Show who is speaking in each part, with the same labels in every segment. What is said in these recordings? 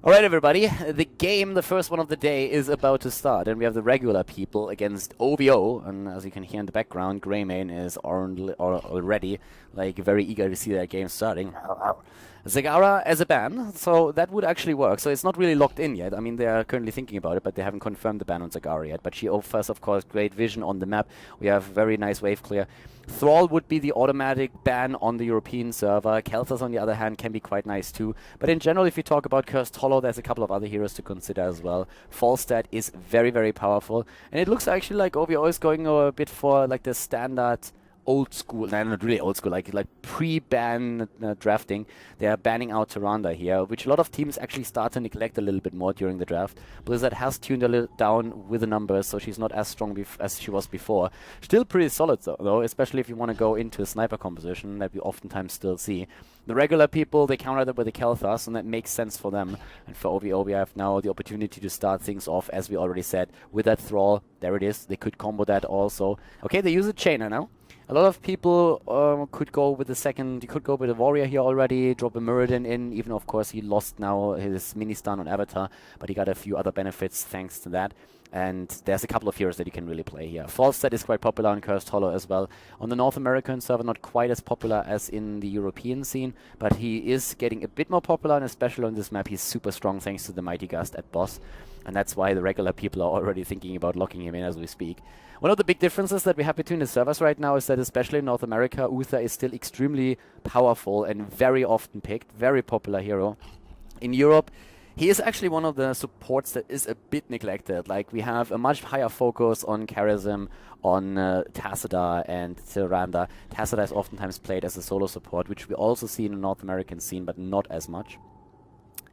Speaker 1: Alright everybody, the game, the first one of the day, is about to start, and we have the regular people against oVo, and as you can hear in the background, Greymane is already like very eager to see that game starting. Zagara as a ban, so that would actually work. So it's not really locked in yet. I mean, they are currently thinking about it, but they haven't confirmed the ban on Zagara yet. But she offers, of course, great vision on the map. We have very nice wave clear. Thrall would be the automatic ban on the European server. Kelthas, on the other hand, can be quite nice too. But in general, if you talk about Cursed Hollow, there's a couple of other heroes to consider as well. Falstad is very, very powerful. And it looks actually like oVo is going a bit for like the standard old school, not really old school, like pre-ban drafting. They are banning out Tyrande here, which a lot of teams actually start to neglect a little bit more during the draft. Blizzard has tuned a little down with the numbers, so she's not as strong as she was before. Still pretty solid though, especially if you want to go into a sniper composition that we oftentimes still see. The regular people, they counter that with the Kelthas, and that makes sense for them. And for oVo, we have now the opportunity to start things off, as we already said, with that Thrall. There it is. They could combo that also. Okay, they use a Chainer now. A lot of people could go with the second, you could go with a Warrior here already, drop a Muradin in, even of course he lost now his mini-stun on Avatar, but he got a few other benefits thanks to that. And there's a couple of heroes that you can really play here. Falstad is quite popular on Cursed Hollow as well. On the North American server, not quite as popular as in the European scene, but he is getting a bit more popular, and especially on this map, he's super strong thanks to the Mighty Gust at boss. And that's why the regular people are already thinking about locking him in as we speak. One of the big differences that we have between the servers right now is that especially in North America, Uther is still extremely powerful and very often picked, very popular hero. In Europe, he is actually one of the supports that is a bit neglected. Like, we have a much higher focus on Charism, on Tassadar and Tyrande. Tassadar is oftentimes played as a solo support, which we also see in the North American scene, but not as much.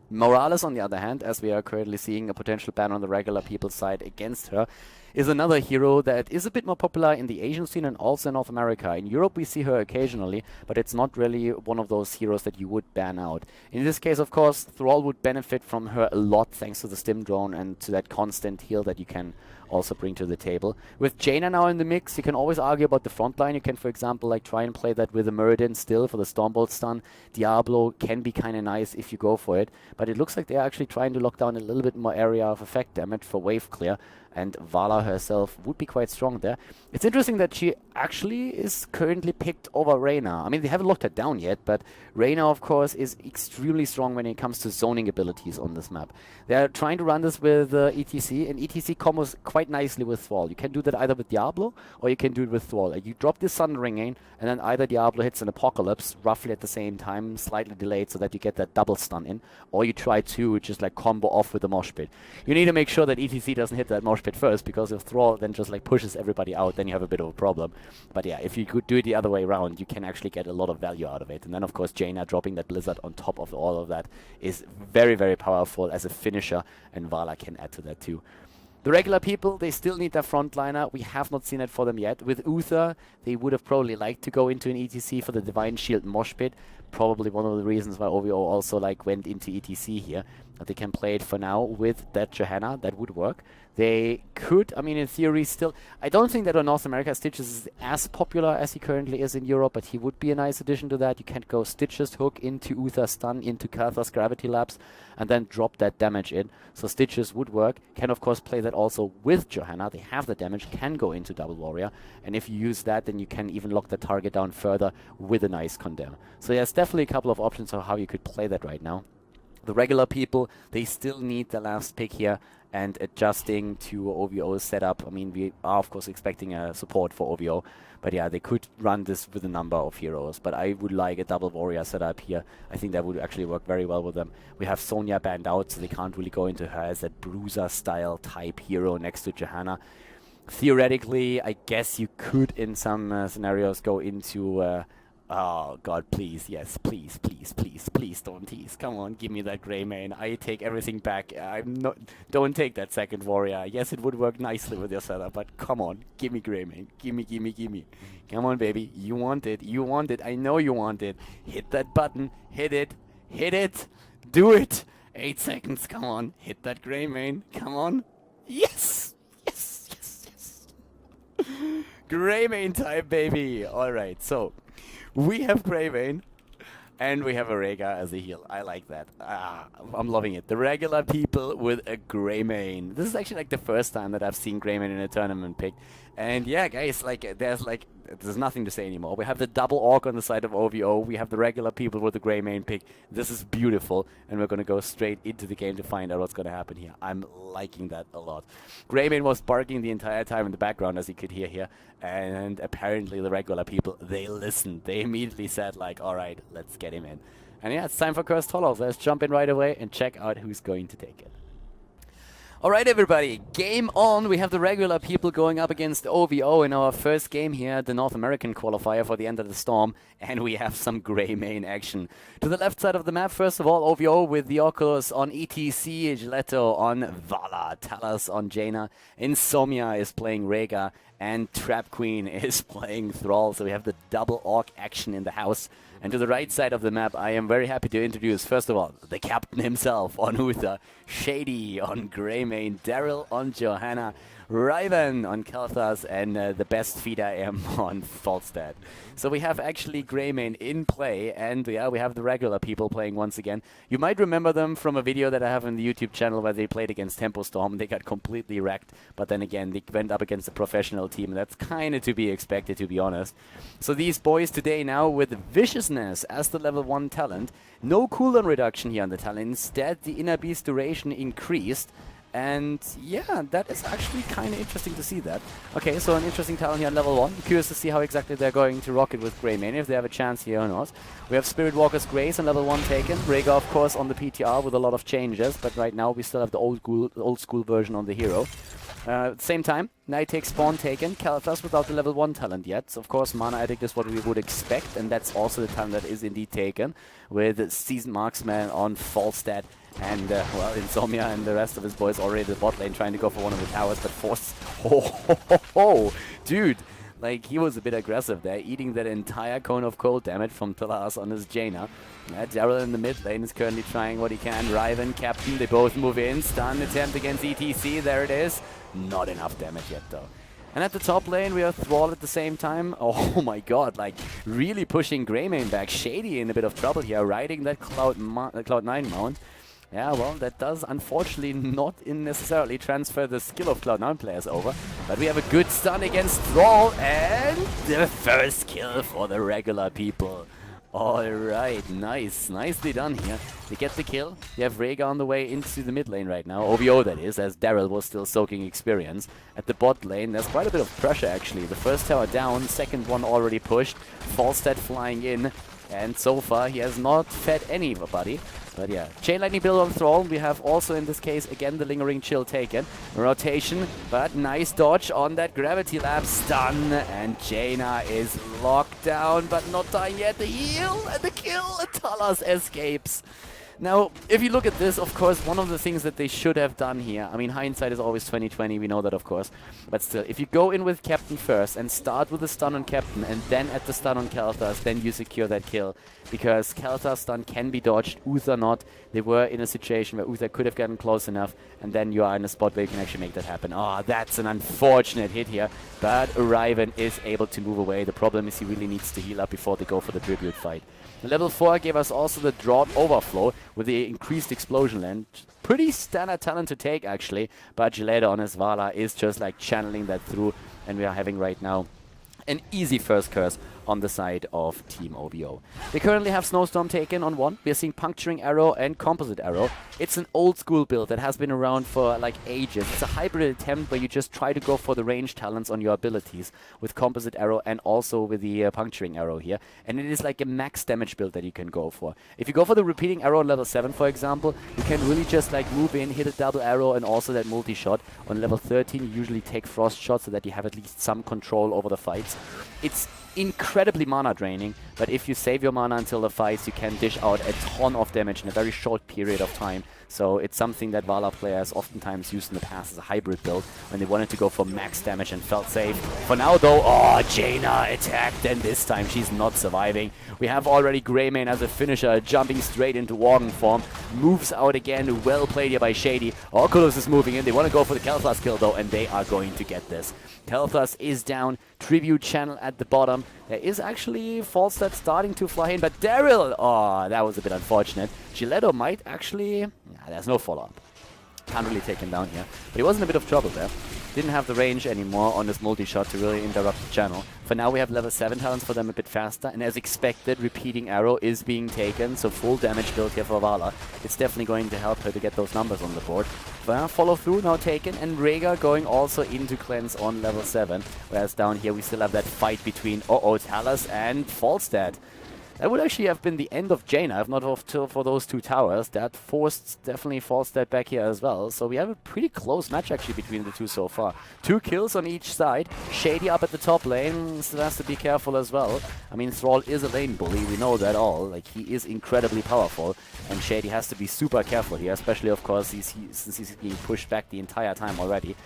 Speaker 1: Morales, on the other hand, as we are currently seeing a potential ban on the regular people's side against her, is another hero that is a bit more popular in the Asian scene and also in North America. In Europe we see her occasionally, but it's not really one of those heroes that you would ban out. In this case, of course, Thrall would benefit from her a lot thanks to the stim drone and to that constant heal that you can also bring to the table. With Jaina now in the mix, you can always argue about the front line. You can, for example, like try and play that with a Muradin still for the Stormbolt stun. Diablo can be kind of nice if you go for it, but it looks like they're actually trying to lock down a little bit more area of effect damage for wave clear, and Vala herself would be quite strong there. It's interesting that she actually is currently picked over Reyna. I mean, they haven't locked her down yet, but Reyna, of course, is extremely strong when it comes to zoning abilities on this map. They're trying to run this with ETC, and ETC combos quite nicely with Thrall. You can do that either with Diablo, or you can do it with Thrall. Like, you drop this Sundering in, and then either Diablo hits an Apocalypse roughly at the same time, slightly delayed, so that you get that double stun in, or you try to just like combo off with the Mosh Pit. You need to make sure that ETC doesn't hit that Mosh Pit first, because if Thrall then just like pushes everybody out, then you have a bit of a problem. But yeah, if you could do it the other way around, you can actually get a lot of value out of it. And then of course Jaina dropping that Blizzard on top of all of that is very, very powerful as a finisher, and Vala can add to that too. The regular people, they still need their frontliner. We have not seen it for them yet. With Uther, they would have probably liked to go into an ETC for the Divine Shield Mosh Pit. Probably one of the reasons why oVo also like went into ETC here. But they can play it for now with that Johanna. That would work. They could, I mean, in theory still, I don't think that on North America Stitches is as popular as he currently is in Europe, but he would be a nice addition to that. You can go Stitches hook into Uther stun, into Katha's Gravity Lapse, and then drop that damage in. So Stitches would work. Can of course play that also with Johanna. They have the damage, can go into Double Warrior, and if you use that, then you can even lock the target down further with a nice Condemn. So there's definitely a couple of options of how you could play that right now. The regular people, they still need the last pick here, and adjusting to oVo's setup. I mean, we are of course expecting a support for oVo, but yeah, they could run this with a number of heroes. But I would like a double warrior setup here. I think that would actually work very well with them. We have Sonya banned out, so they can't really go into her as that bruiser style type hero next to Johanna. Theoretically, I guess you could in some scenarios go into oh god, please, yes, please, please, please, please don't tease. Come on, give me that Greymane. I take everything back. Don't take that second warrior. Yes, it would work nicely with your setup, but come on, give me Greymane. Gimme, gimme, gimme. Come on, baby. You want it. You want it. I know you want it. Hit that button. Hit it. Hit it. Do it. 8 seconds. Come on. Hit that Greymane. Come on. Yes. Yes, yes, yes. Greymane time, baby. Alright, so we have Greymane. And we have a Rhaegar as a heal. I like that. I'm loving it. The regular people with a Greymane. This is actually like the first time that I've seen Greymane in a tournament picked. And yeah, guys, there's nothing to say anymore. We have the double Orc on the side of OVO. We have the regular people with the Greymane pick. This is beautiful. And we're going to go straight into the game to find out what's going to happen here. I'm liking that a lot. Greymane was barking the entire time in the background, as you could hear here. And apparently the regular people, they listened. They immediately said like, all right, let's get him in. And yeah, it's time for Cursed Hollows. Let's jump in right away and check out who's going to take it. Alright everybody, game on. We have the regular people going up against OVO in our first game here, the North American qualifier for the End of the Storm, and we have some Greymane action. To the left side of the map, first of all, OVO with the Oculus on ETC, Giletto on Vala, Talas on Jaina, Insomnia is playing Rhaegar, and Trap Queen is playing Thrall, so we have the double Orc action in the house. And to the right side of the map, I am very happy to introduce, first of all, the captain himself on Uther, Shady on Greymane, Daryl on Johanna, Riven on Kalthas, and the best feed I am on Falstad. So we have actually Greymane in play, and yeah, we have the regular people playing once again. You might remember them from a video that I have on the YouTube channel where they played against Tempo Storm. They got completely wrecked, but then again, they went up against a professional team, and that's kind of to be expected, to be honest. So these boys today now with Viciousness as the level 1 talent. No cooldown reduction here on the talent. Instead, the Inner Beast duration increased. And yeah, that is actually kind of interesting to see that. Okay, so an interesting talent here on level 1. Curious to see how exactly they're going to rock it with Greymane, if they have a chance here or not. We have Spirit Walker's Grace on level 1 taken. Rhaegar, of course, on the PTR with a lot of changes, but right now we still have the old school version on the hero. At the same time, Night takes Spawn taken. Kalthas without the level 1 talent yet. So of course, Mana Addict is what we would expect, and that's also the talent that is indeed taken, with Seasoned Marksman on Falstad. And, well, Insomnia and the rest of his boys already in the bot lane trying to go for one of the towers, but Force... Oh, dude! Like, he was a bit aggressive there, eating that entire cone of cold damage from Talas on his Jaina. Daryl in the mid lane is currently trying what he can. Riven, Captain, they both move in. Stun attempt against ETC, there it is. Not enough damage yet, though. And at the top lane, we have Thrall at the same time. Oh my god, like, really pushing Greymane back. Shady in a bit of trouble here, riding that Cloud9 mount. Yeah, well, that does unfortunately not necessarily transfer the skill of Cloud9 players over. But we have a good stun against Thrall, and the first kill for the regular people. Alright, nice. Nicely done here. They get the kill. They have Rhaegar on the way into the mid lane right now. OVO, that is, as Daryl was still soaking experience. At the bot lane, there's quite a bit of pressure, actually. The first tower down, second one already pushed. Falstad flying in. And so far, he has not fed anybody. But yeah, Chain Lightning build on Thrall. We have also, in this case, again, the Lingering Chill taken. Rotation, but nice dodge on that Gravity Lab. Stun, and Jaina is locked down, but not dying yet. The heal and the kill, and Talas escapes. Now, if you look at this, of course, one of the things that they should have done here, I mean, hindsight is always 20/20, we know that, of course, but still, if you go in with Captain first and start with the stun on Captain and then at the stun on Kalthas, then you secure that kill, because Kalthas stun can be dodged, Uther not. They were in a situation where Uther could have gotten close enough, and then you are in a spot where you can actually make that happen. Oh, that's an unfortunate hit here, but Riven is able to move away. The problem is he really needs to heal up before they go for the tribute fight. Level 4 gave us also the Drought Overflow with the increased explosion land. Pretty standard talent to take, actually, but Gilead on his Vala is just like channeling that through, and we are having right now an easy first curse on the side of Team OVO. They currently have Snowstorm taken on 1. We are seeing Puncturing Arrow and Composite Arrow. It's an old school build that has been around for like ages. It's a hybrid attempt where you just try to go for the range talents on your abilities with Composite Arrow and also with the Puncturing Arrow here. And it is like a max damage build that you can go for. If you go for the Repeating Arrow on level 7, for example, you can really just like move in, hit a double arrow and also that multi-shot. On level 13, you usually take Frost Shot so that you have at least some control over the fights. It's incredibly mana draining, but if you save your mana until the fights, you can dish out a ton of damage in a very short period of time. So it's something that Vala players oftentimes used in the past as a hybrid build when they wanted to go for max damage and felt safe. For now though, oh, Jaina attacked, and this time she's not surviving. We have already Greymane as a finisher jumping straight into Worgen form. Moves out again, well played here by Shady. Oculus is moving in, they want to go for the Kalthas kill though, and they are going to get this. Kalthas is down, Tribute Channel at the bottom. There is actually Falstad starting to fly in, but Daryl, oh, that was a bit unfortunate. Giletto might actually, nah, there's no follow-up. Can't really take him down here, but he was in a bit of trouble there. Didn't have the range anymore on this multi-shot to really interrupt the channel. For now we have level 7 talents for them a bit faster, and as expected, repeating arrow is being taken, so full damage build here for Vala. It's definitely going to help her to get those numbers on the board. Follow through now taken, and Rhaegar going also into cleanse on level 7, whereas down here we still have that fight between Talas and Falstad. That would actually have been the end of Jaina, if not for those two towers. That forced definitely Falstad back here as well. So we have a pretty close match actually between the two so far. 2 kills on each side. Shady up at the top lane, still has to be careful as well. I mean, Thrall is a lane bully, we know that all. Like, he is incredibly powerful, and Shady has to be super careful here, especially of course since he's being pushed back the entire time already.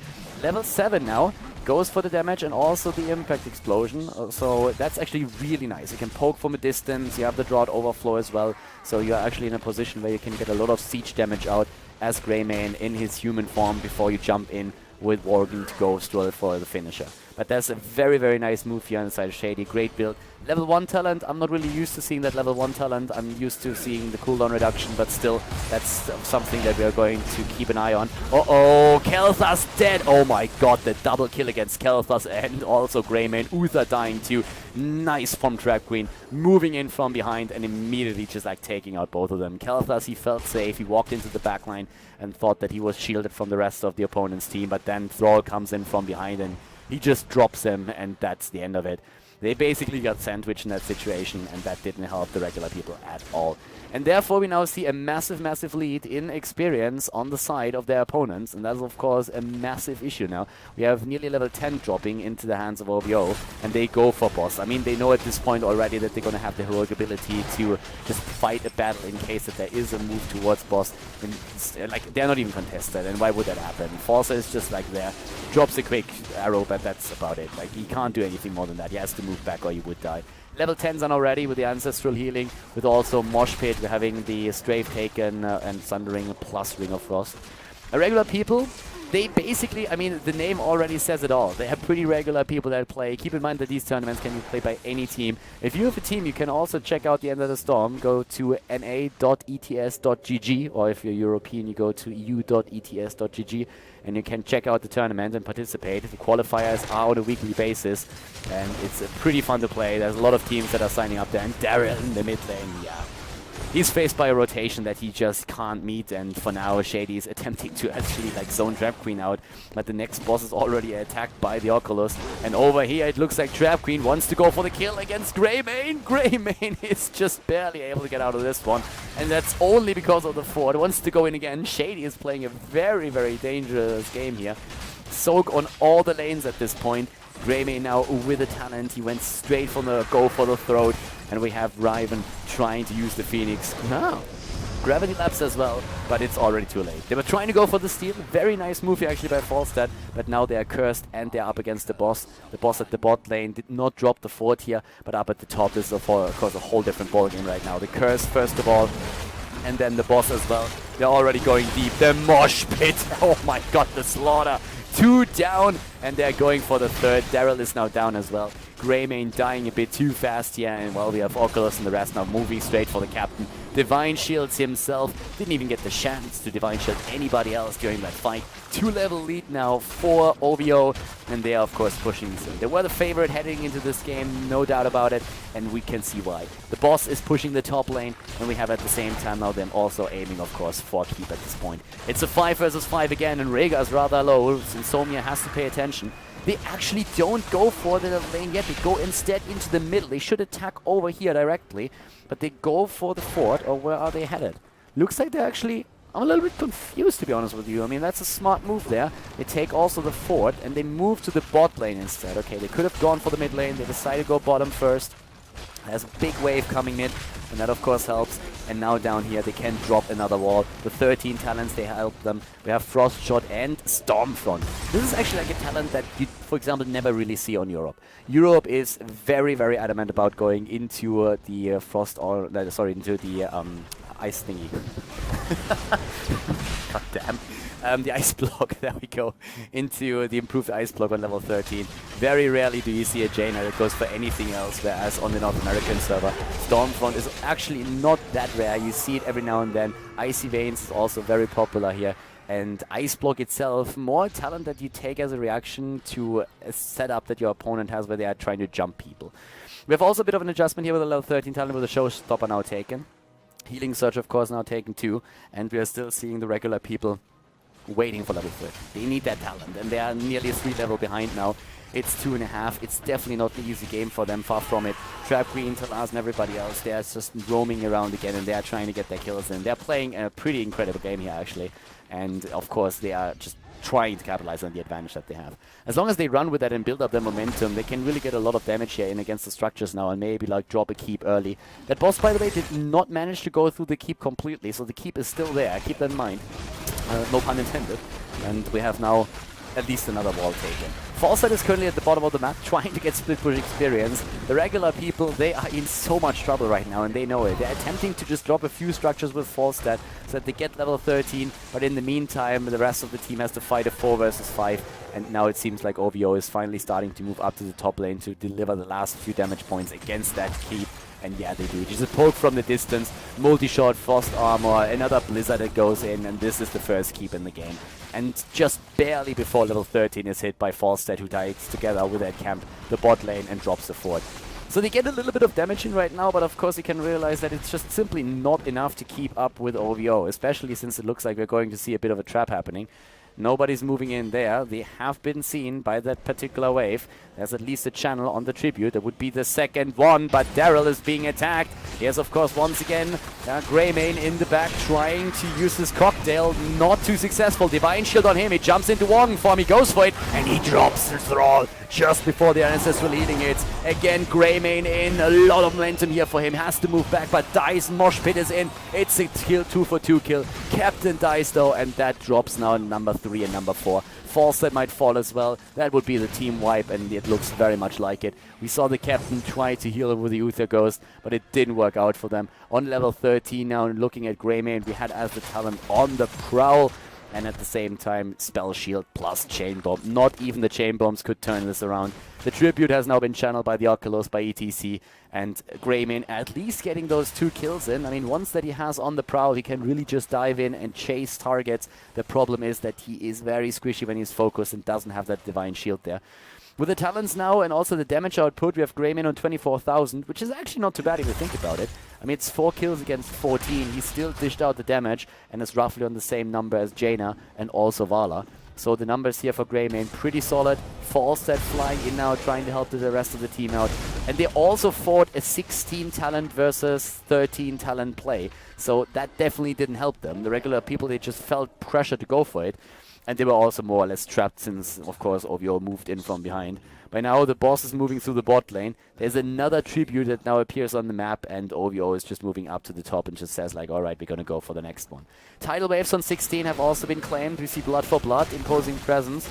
Speaker 1: Level 7 now, goes for the damage and also the impact explosion, so that's actually really nice. You can poke from a distance, you have the drought overflow as well, so you're actually in a position where you can get a lot of siege damage out as Greymane in his human form before you jump in with Worgen to go straight for the finisher. But that's a very, very nice move here inside Shady. Great build. Level 1 talent, I'm not really used to seeing that level 1 talent. I'm used to seeing the cooldown reduction, but still, that's something that we are going to keep an eye on. Uh-oh, Kel'Thas dead! Oh my god, the double kill against Kel'Thas and also Greymane. Uther dying too. Nice from Trap Queen, moving in from behind and immediately just like taking out both of them. Kel'Thas, he felt safe, he walked into the backline and thought that he was shielded from the rest of the opponent's team, but then Thrall comes in from behind and he just drops him, and that's the end of it. They basically got sandwiched in that situation, and that didn't help the regular people at all. And therefore we now see a massive, massive lead in experience on the side of their opponents, and that's of course a massive issue now. We have nearly level 10 dropping into the hands of OVO, and they go for boss. I mean, they know at this point already that they're going to have the heroic ability to just fight a battle in case that there is a move towards boss. And, like, they're not even contested, and why would that happen? Falsa is just like there, drops a quick arrow, but that's about it. Like, he can't do anything more than that. He has to move back or he would die. Level 10s are now ready with the Ancestral Healing, with also Mosh Pit, we're having the Strafe taken and Sundering plus Ring of Frost. Regular people, they basically, I mean, the name already says it all. They have pretty regular people that play. Keep in mind that these tournaments can be played by any team. If you have a team, you can also check out the End of the Storm. Go to na.ets.gg, or if you're European, you go to eu.ets.gg, and you can check out the tournament and participate. The qualifiers are on a weekly basis, and it's pretty fun to play. There's a lot of teams that are signing up there, and Daryl in the mid lane, yeah. He's faced by a rotation that he just can't meet, and for now Shady is attempting to actually like zone Trap Queen out, but the next boss is already attacked by the Oculus, and over here it looks like Trap Queen wants to go for the kill against Greymane. Greymane is just barely able to get out of this one, and that's only because of the fort. Wants to go in again. Shady is playing a very, very dangerous game here. Soak on all the lanes at this point. Greymane now with a talent, he went straight from the go for the throat, and we have Riven trying to use the Phoenix. No. Gravity Lapse as well, but it's already too late. They were trying to go for the steal. Very nice move here actually by Falstad, but now they are cursed and they're up against the boss. The boss at the bot lane did not drop the fort here, but up at the top is of course a whole different ballgame right now. The curse first of all, and then the boss as well. They're already going deep. The Mosh Pit. Oh my god, the slaughter. 2 down, and they're going for the third. Daryl is now down as well. Greymane dying a bit too fast here, and well, we have Oculus and the rest now moving straight for the captain. Divine Shields himself didn't even get the chance to Divine Shield anybody else during that fight. 2-level lead now for OVO, and they are of course pushing through. They were the favorite heading into this game, no doubt about it, and we can see why. The boss is pushing the top lane, and we have at the same time now them also aiming of course for keep at this point. It's a 5 versus 5 again, and Rhaegar is rather low, so Insomnia has to pay attention. They actually don't go for the lane yet, they go instead into the middle. They should attack over here directly, but they go for the fort, or where are they headed? Looks like they're actually, I'm a little bit confused to be honest with you. I mean, that's a smart move there. They take also the fort, and they move to the bot lane instead. Okay, they could have gone for the mid lane, they decided to go bottom first. There's a big wave coming in, and that of course helps. And now down here they can drop another wall. The 13 talents, they help them. We have Frost Shot and Stormfront. This is actually like a talent that you for example, never really see on Europe. Europe is very, very adamant about going into the into the ice thingy. God damn. The ice block, there we go, into the improved ice block on level 13. Very rarely do you see a Jaina that goes for anything else, whereas on the North American server, Stormfront is actually not that rare. You see it every now and then. Icy Veins is also very popular here. And Ice Block itself, more talent that you take as a reaction to a setup that your opponent has where they are trying to jump people. We have also a bit of an adjustment here with the level 13 talent with the Showstopper now taken. Healing Surge, of course, now taken too. And we are still seeing the regular people waiting for level 30. They need that talent, and they are nearly 3 level behind now. It's 2.5. It's definitely not the easy game for them, far from it. Trap Queen, Talaz, and everybody else, they are just roaming around again, and they are trying to get their kills in. They're playing a pretty incredible game here, actually. And, of course, they are just trying to capitalize on the advantage that they have. As long as they run with that and build up their momentum, they can really get a lot of damage here in against the structures now and maybe like drop a keep early. That boss, by the way, did not manage to go through the keep completely, so the keep is still there. Keep that in mind. No pun intended. And we have now at least another wall taken. Falstad is currently at the bottom of the map, trying to get split push experience. The regular people, they are in so much trouble right now, and they know it. They're attempting to just drop a few structures with Falstad so that they get level 13, but in the meantime, the rest of the team has to fight a 4 versus 5, and now it seems like oVo is finally starting to move up to the top lane to deliver the last few damage points against that keep. And yeah, they do. Just a poke from the distance, multi-shot, frost armor, another blizzard that goes in, and this is the first keep in the game. And just barely before level 13 is hit by Falstad, who dies together with that camp, the bot lane, and drops the fort. So they get a little bit of damage in right now, but of course you can realize that it's just simply not enough to keep up with oVo, especially since it looks like we're going to see a bit of a trap happening. Nobody's moving in there. They have been seen by that particular wave. There's at least a channel on the tribute. That would be the second one, but Daryl is being attacked. Here's, of course, once again, Greymane in the back trying to use his cocktail. Not too successful. Divine Shield on him. He jumps into Worgen form. He goes for it, and he drops the Thrall just before the Ancestral Healing hits. Again, Greymane in. A lot of momentum here for him. Has to move back, but dies. Mosh Pit is in. It's a kill, 2-for-2 kill. Captain dies, though, and that drops now number 3 and number 4. Falstad might fall as well. That would be the team wipe, and it looks very much like it. We saw the captain try to heal with the Uther Ghost, but it didn't work out for them. On level 13 now, looking at Greymane, we had as the talent on the prowl, and at the same time, Spell Shield plus Chain Bomb. Not even the Chain Bombs could turn this around. The tribute has now been channeled by the Oculus, by ETC, and Greymane at least getting those 2 kills in. I mean, once that he has on the prowl, he can really just dive in and chase targets. The problem is that he is very squishy when he's focused and doesn't have that Divine Shield there. With the talents now and also the damage output, we have Greymane on 24,000, which is actually not too bad if you think about it. I mean, it's 4 kills against 14. He still dished out the damage and is roughly on the same number as Jaina and also Vala. So the numbers here for Greymane pretty solid. Falstad flying in now, trying to help the rest of the team out. And they also fought a 16 talent versus 13 talent play. So that definitely didn't help them. The regular people, they just felt pressure to go for it. And they were also more or less trapped since, of course, oVo moved in from behind. By now, the boss is moving through the bot lane. There's another tribute that now appears on the map, and oVo is just moving up to the top and just says, like, all right, we're going to go for the next one. Tidal waves on 16 have also been claimed. We see Blood for Blood, Imposing Presence,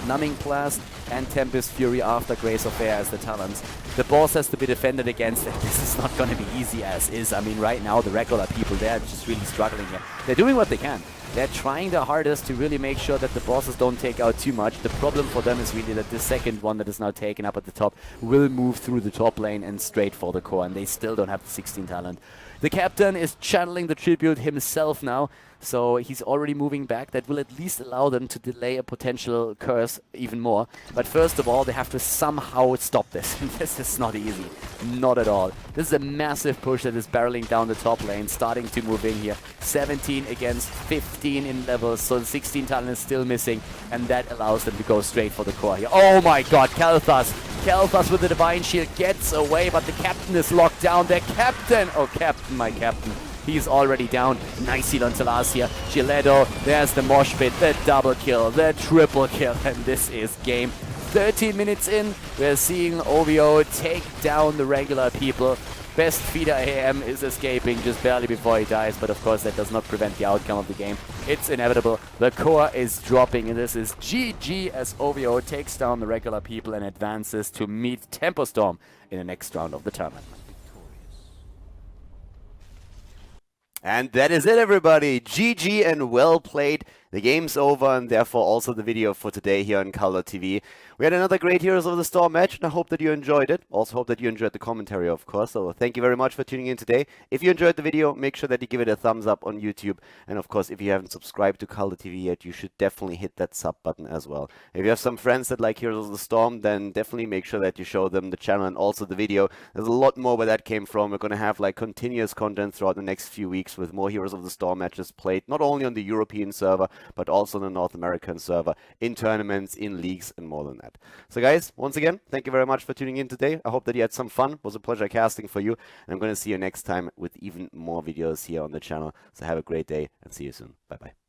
Speaker 1: Numbing Blast, and Tempest Fury after Grace of Air as the talents. The boss has to be defended against, and this is not going to be easy as is. I mean, right now, the regular people, they're just really struggling here. They're doing what they can. They're trying their hardest to really make sure that the bosses don't take out too much. The problem for them is really that the second one that is now taken up at the top will move through the top lane and straight for the core, and they still don't have the 16 talent. The captain is channeling the tribute himself now, so he's already moving back. That will at least allow them to delay a potential curse even more. But first of all, they have to somehow stop this. This is not easy. Not at all. This is a massive push that is barreling down the top lane, starting to move in here. 17 against 15 in levels, so the 16 talent is still missing, and that allows them to go straight for the core here. Oh my god, Kalthas! Kalthas with the Divine Shield gets away, but the captain is locked down. The captain! Oh, captain, my captain. He's already down. Nice heal on Talaz here. Giletto, there's the mosh pit, the double kill, the triple kill, and this is game. 13 minutes in, we're seeing oVo take down the regular people. Best feeder AM is escaping just barely before he dies, but of course that does not prevent the outcome of the game. It's inevitable. The core is dropping, and this is GG as oVo takes down the regular people and advances to meet Tempo Storm in the next round of the tournament. And that is it, everybody. GG and well played. The game's over, and therefore also the video for today here on KhaldorTV. We had another great Heroes of the Storm match, and I hope that you enjoyed it. Also hope that you enjoyed the commentary, of course. So thank you very much for tuning in today. If you enjoyed the video, make sure that you give it a thumbs up on YouTube. And of course, if you haven't subscribed to KhaldorTV yet, you should definitely hit that sub button as well. If you have some friends that like Heroes of the Storm, then definitely make sure that you show them the channel and also the video. There's a lot more where that came from. We're going to have like continuous content throughout the next few weeks with more Heroes of the Storm matches played, not only on the European server, but also on the North American server, in tournaments, in leagues, and more than that. So guys, once again, thank you very much for tuning in today. I hope that you had some fun. It was a pleasure casting for you. And I'm going to see you next time with even more videos here on the channel. So have a great day and see you soon. Bye-bye.